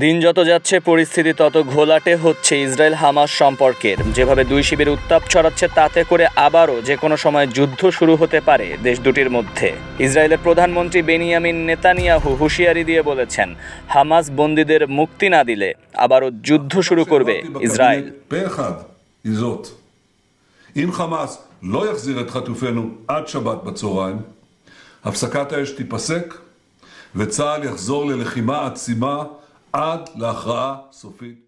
দিন যত যাচ্ছে পরিস্থিতি তত ঘোলাটে হচ্ছে ইসরায়েল হামাস সম্পর্কের। যেভাবে দুই শিবির উত্তাপ ছড়াচ্ছে তাতে করে আবারও যে কোনো সময় যুদ্ধ শুরু হতে পারে দেশ দুটির মধ্যে। ইসরায়েলের প্রধানমন্ত্রী বেনিয়ামিন নেতানিয়াহু হুঁশিয়ারি দিয়ে বলেছেন, হামাস বন্দীদের মুক্তি না দিলে আবারও যুদ্ধ শুরু করবে ইসরায়েল। אם חמאס לא יחזיר את חטופינו עד שבת בצהריים, הפסקת האש תיפסק וצה"ל יחזור ללחימה עצימה עד להכרעה סופית.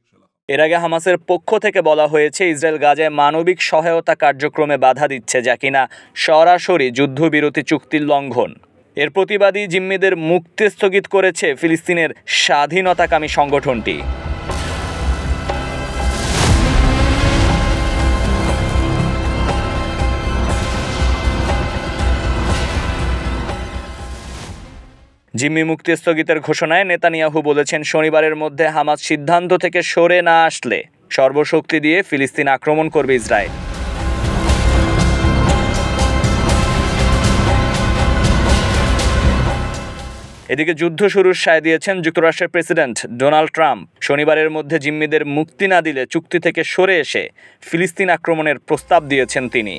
এর আগে হামাসের পক্ষ থেকে বলা হয়েছে ইসরায়েল গাজায় মানবিক সহায়তা কার্যক্রমে বাধা দিচ্ছে, যা কিনা সরাসরি যুদ্ধবিরতি চুক্তির লঙ্ঘন। এর প্রতিবাদী জিম্মিদের মুক্তি স্থগিত করেছে ফিলিস্তিনের স্বাধীনতাকামী সংগঠনটি। জিম্মি মুক্তি স্থগিতের ঘোষণায় নেতানিয়াহু বলেছেন, শনিবারের মধ্যে হামাস সিদ্ধান্ত থেকে সরে না আসলে সর্বশক্তি দিয়ে ফিলিস্তিন আক্রমণ করবে ইসরায়েল। এদিকে যুদ্ধ শুরুর সায় দিয়েছেন যুক্তরাষ্ট্রের প্রেসিডেন্ট ডোনাল্ড ট্রাম্প। শনিবারের মধ্যে জিম্মিদের মুক্তি না দিলে চুক্তি থেকে সরে এসে ফিলিস্তিন আক্রমণের প্রস্তাব দিয়েছেন তিনি।